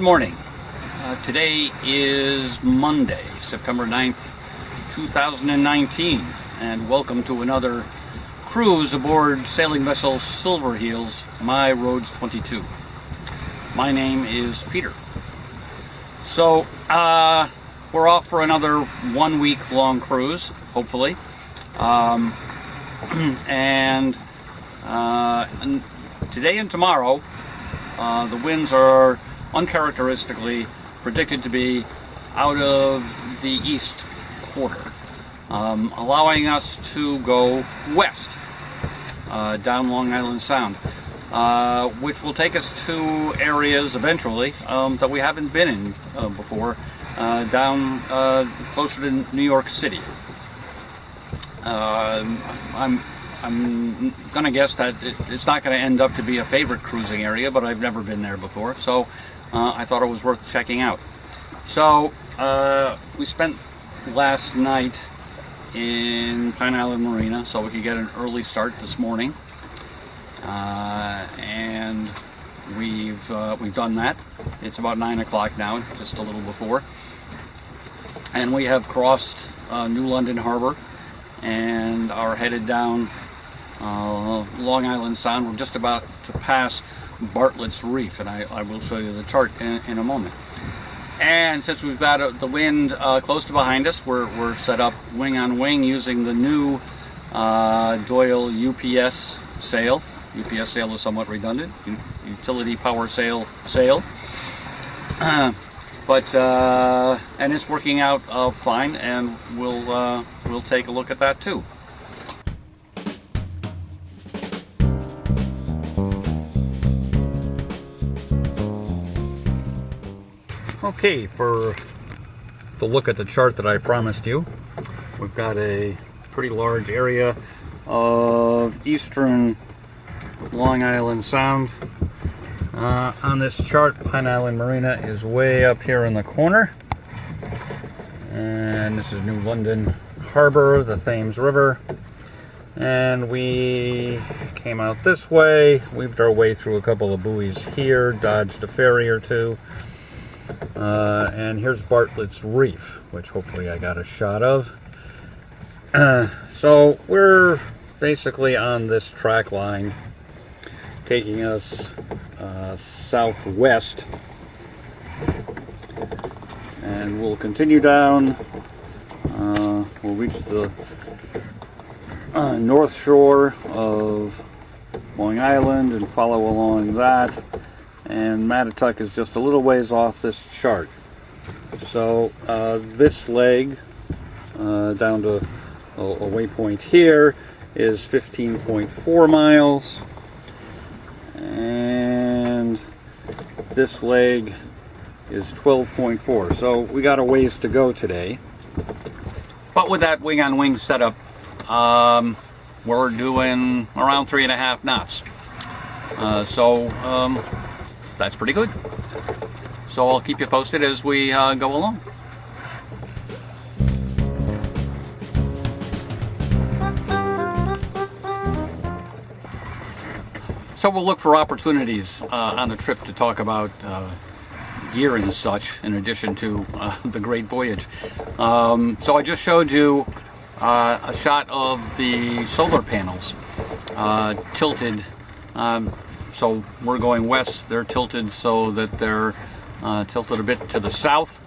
morning. Today is Monday, September 9th, 2019, and welcome to another cruise aboard sailing vessel Silverheels, My Roads 22. My name is Peter. So, we're off for another 1 week long cruise, hopefully. And today and tomorrow, the winds are uncharacteristically predicted to be out of the east quarter, allowing us to go west down Long Island Sound, which will take us to areas eventually that we haven't been in before, down closer to New York City. I'm gonna guess that it's not gonna end up to be a favorite cruising area, but I've never been there before, so I thought it was worth checking out. So we spent last night in Pine Island Marina so we could get an early start this morning, and we've done that. It's about 9 o'clock now, just a little before, and we have crossed New London Harbor and are headed down Long Island Sound. We're just about to pass Bartlett's Reef, and I will show you the chart in a moment. And since we've got the wind close to behind us, we're set up wing on wing using the new Doyle UPS sail. UPS sail is somewhat redundant, utility power sail. But and it's working out fine, and we'll take a look at that too. Okay, for the look at the chart that I promised you, we've got a pretty large area of eastern Long Island Sound. On this chart, Pine Island Marina is way up here in the corner, and this is New London Harbor, the Thames River, and we came out this way, weaved our way through a couple of buoys here, dodged a ferry or two, and here's Bartlett's Reef, which hopefully I got a shot of. So we're basically on this track line taking us southwest, and we'll continue down. We'll reach the north shore of Long Island and follow along that, and Mattituck is just a little ways off this chart. So this leg down to a waypoint here is 15.4 miles, and this leg is 12.4. So we got a ways to go today. But with that wing on wing setup, we're doing around 3.5 knots. So that's pretty good. So I'll keep you posted as we go along. So we'll look for opportunities on the trip to talk about gear and such, in addition to the great voyage. So I just showed you a shot of the solar panels tilted. So we're going west, they're tilted so that they're tilted a bit to the south.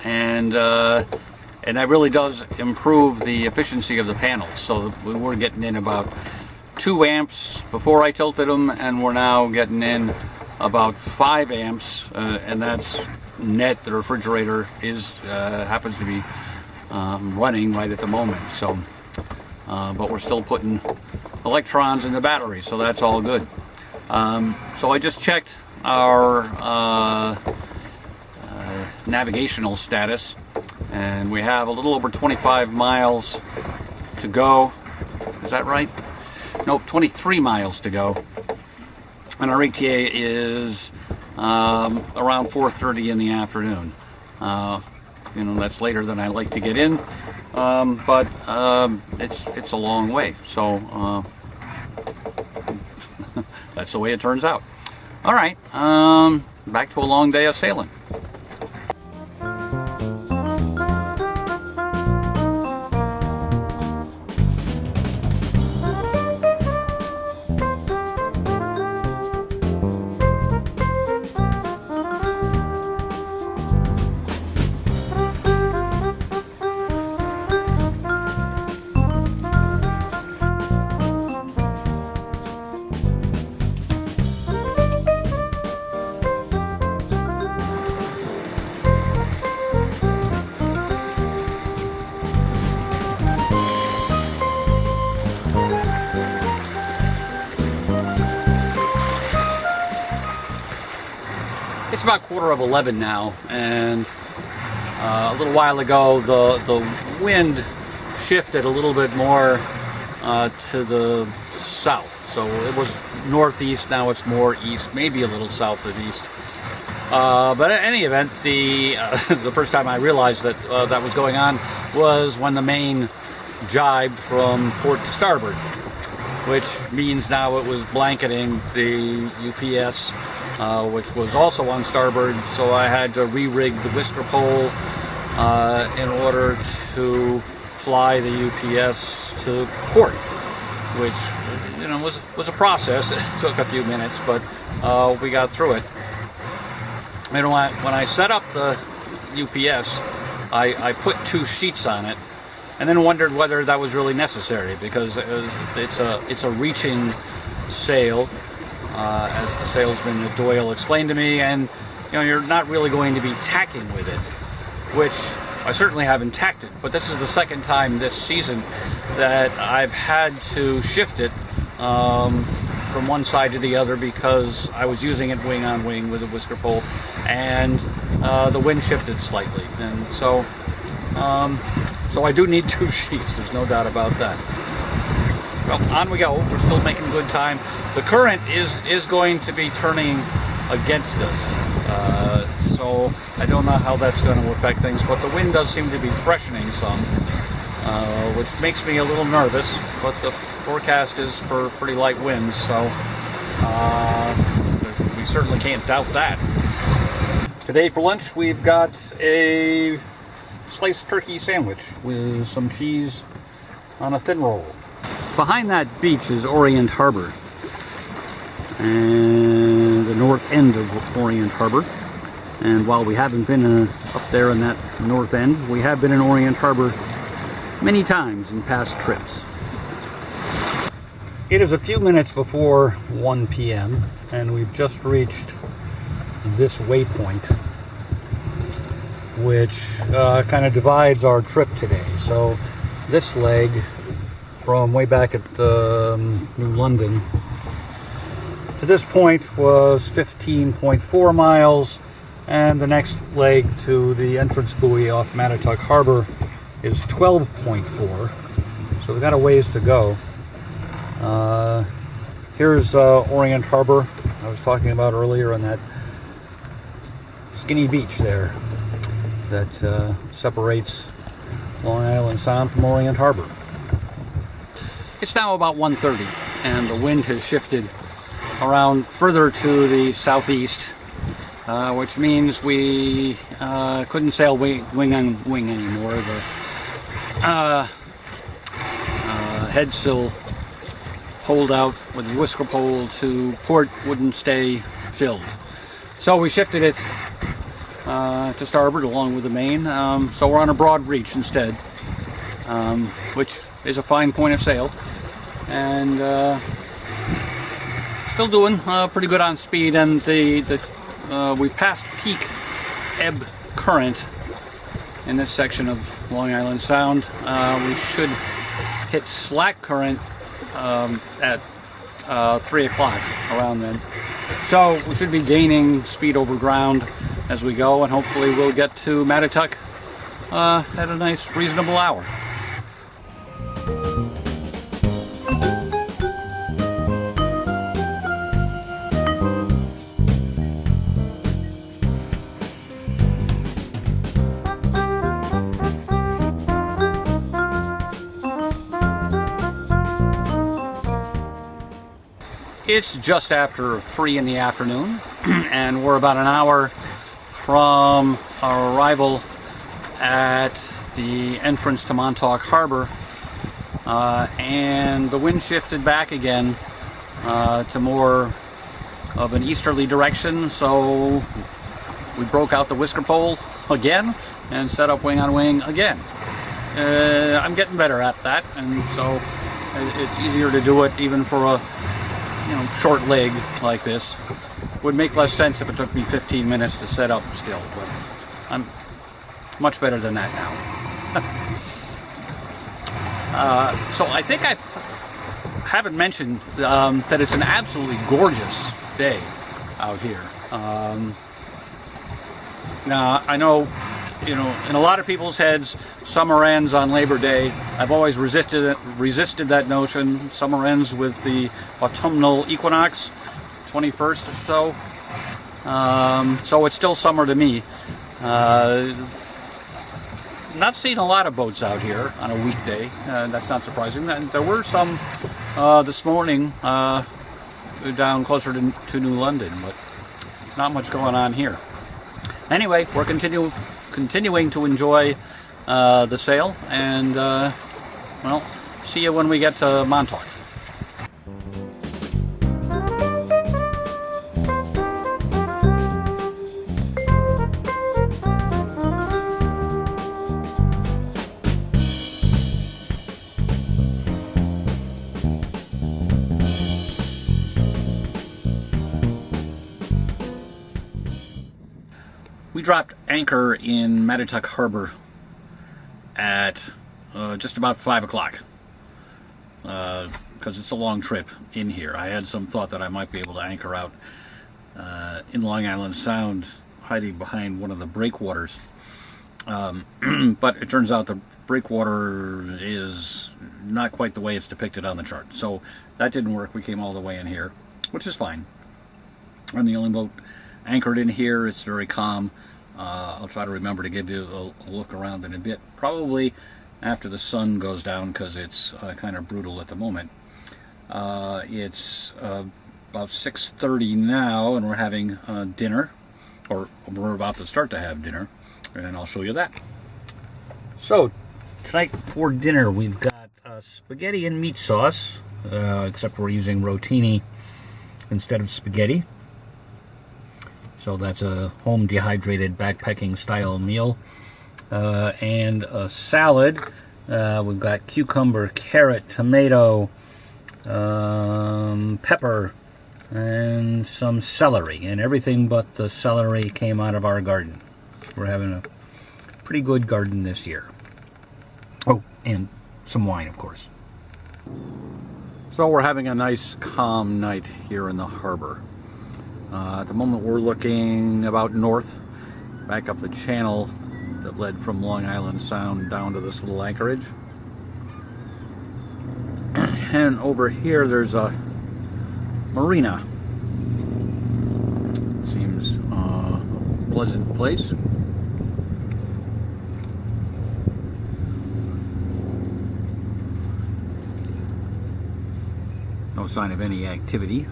And that really does improve the efficiency of the panels. So we were getting in about 2 amps before I tilted them, and we're now getting in about 5 amps, and that's net. The refrigerator happens to be running right at the moment. So, but we're still putting electrons in the battery, so that's all good. So I just checked our navigational status, and we have a little over 25 miles to go. Is that right? Nope, 23 miles to go. And our ETA is around 4:30 in the afternoon. That's later than I like to get in, but it's a long way. So that's the way it turns out. All right, back to a long day of sailing. It's about 11:15 now, and a little while ago the wind shifted a little bit more to the south. So it was northeast, now it's more east, maybe a little south of east. But in any event, the first time I realized that that was going on was when the main jibed from port to starboard, which means now it was blanketing the UPS, which was also on starboard, so I had to re-rig the whisker pole in order to fly the UPS to port, which, you know, was a process. It took a few minutes, but we got through it. You know, when I set up the UPS, I put 2 sheets on it, and then wondered whether that was really necessary, because it's a reaching sail, as the salesman at Doyle explained to me, and you know, you're not really going to be tacking with it, which I certainly haven't tacked it, but this is the second time this season that I've had to shift it from one side to the other, because I was using it wing on wing with a whisker pole, and the wind shifted slightly, and so I do need 2 sheets, there's no doubt about that. Well, on we go. We're still making good time. The current is going to be turning against us, so I don't know how that's going to affect things, but the wind does seem to be freshening some, which makes me a little nervous, but the forecast is for pretty light winds, so we certainly can't doubt that. Today for lunch we've got a sliced turkey sandwich with some cheese on a thin roll. Behind that beach is Orient Harbor, and the north end of Orient Harbor. And while we haven't been up there in that north end, we have been in Orient Harbor many times in past trips. It is a few minutes before 1 p.m. and we've just reached this waypoint, which kind of divides our trip today. So this leg from way back at New London to this point was 15.4 miles, and the next leg to the entrance buoy off Mattituck Harbor is 12.4, so we've got a ways to go. Here's Orient Harbor I was talking about earlier, on that skinny beach there that separates Long Island Sound from Orient Harbor. It's now about 1:30, and the wind has shifted around further to the southeast, which means we couldn't sail wing on wing anymore. The headsail pulled out with the whisker pole to port wouldn't stay filled, so we shifted it to starboard along with the main, so we're on a broad reach instead, which is a fine point of sail, and still doing pretty good on speed. And we passed peak ebb current in this section of Long Island Sound. We should hit slack current at 3 o'clock, around then, so we should be gaining speed over ground as we go, and hopefully we'll get to Mattituck at a nice reasonable hour. It's just after 3 in the afternoon, and we're about an hour from our arrival at the entrance to Montauk Harbor, and the wind shifted back again to more of an easterly direction, so we broke out the whisker pole again and set up wing on wing again. I'm getting better at that, and so it's easier to do it even for a short leg like this. Would make less sense if it took me 15 minutes to set up still, but I'm much better than that now. So I think I haven't mentioned that it's an absolutely gorgeous day out here. Now I know, in a lot of people's heads, summer ends on Labor Day. I've always resisted that notion. Summer ends with the autumnal equinox, 21st or so. So it's still summer to me. Not seeing a lot of boats out here on a weekday. That's not surprising. There were some this morning down closer to New London, but not much going on here. Anyway, we're continuing to enjoy the sail, and well, see you when we get to Montauk. We dropped anchor in Mattituck Harbor at just about 5 o'clock because it's a long trip in here. I had some thought that I might be able to anchor out in Long Island Sound, hiding behind one of the breakwaters, but it turns out the breakwater is not quite the way it's depicted on the chart, so that didn't work. We came all the way in here, which is fine. I'm the only boat anchored in here. It's very calm. I'll try to remember to give you a look around in a bit, probably after the sun goes down, because it's kind of brutal at the moment. It's about 6:30 now, and we're having dinner, or we're about to start to have dinner, and I'll show you that. So tonight for dinner we've got spaghetti and meat sauce, except we're using rotini instead of spaghetti. So that's a home dehydrated backpacking style meal. And a salad. We've got cucumber, carrot, tomato, pepper, and some celery. And everything but the celery came out of our garden. We're having a pretty good garden this year. Oh, and some wine, of course. So we're having a nice calm night here in the harbor. At the moment we're looking about north, back up the channel that led from Long Island Sound down to this little anchorage. And over here there's a marina. Seems a pleasant place. No sign of any activity.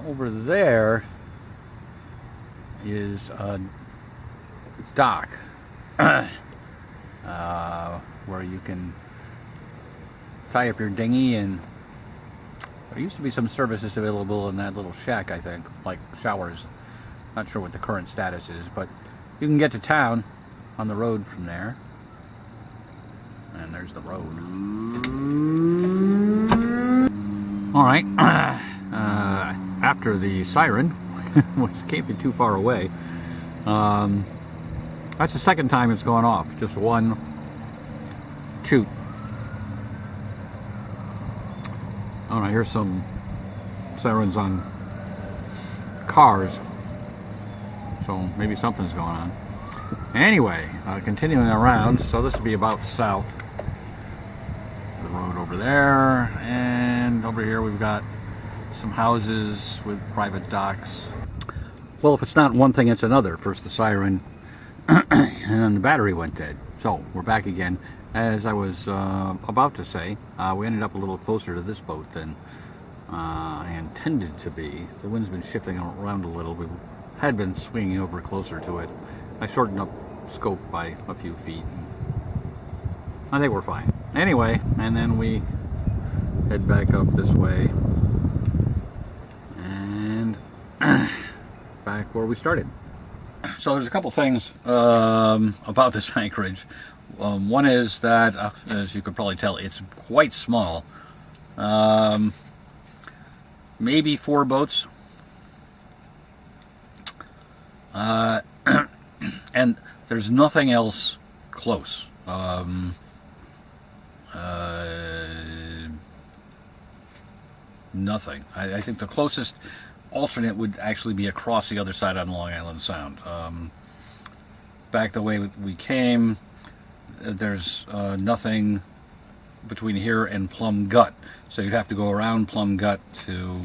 Over there is a dock where you can tie up your dinghy, and there used to be some services available in that little shack, I think, like showers. Not sure what the current status is, but you can get to town on the road from there. And there's the road. All right. After the siren, which can't be too far away, that's the second time it's gone off. Just one toot. Oh, I hear some sirens on cars, so maybe something's going on. Anyway, continuing around, so this will be about south. The road over there, and over here we've got some houses with private docks. Well, if it's not one thing, it's another. First the siren, and then the battery went dead. So we're back again. as I was about to say, we ended up a little closer to this boat than I intended to be. The wind's been shifting around a little. We had been swinging over closer to it. I shortened up scope by a few feet. I think we're fine. Anyway, and then we head back up this way and back where we started. So there's a couple things about this anchorage. One is that, as you could probably tell, it's quite small. Maybe 4 boats. And there's nothing else close. Nothing. I think the closest alternate would actually be across the other side on Long Island Sound. Back the way we came, there's nothing between here and Plum Gut, so you'd have to go around Plum Gut to,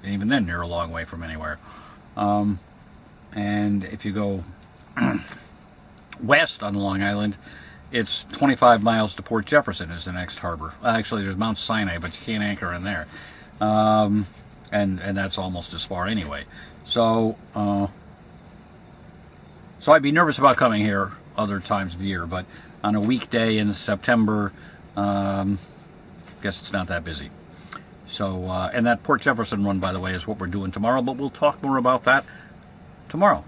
and even then you're a long way from anywhere. And if you go west on Long Island, it's 25 miles to Port Jefferson is the next harbor. Actually, there's Mount Sinai, but you can't anchor in there. And that's almost as far anyway. So I'd be nervous about coming here other times of the year, but on a weekday in September, guess it's not that busy. So, and that Port Jefferson run, by the way, is what we're doing tomorrow, but we'll talk more about that tomorrow.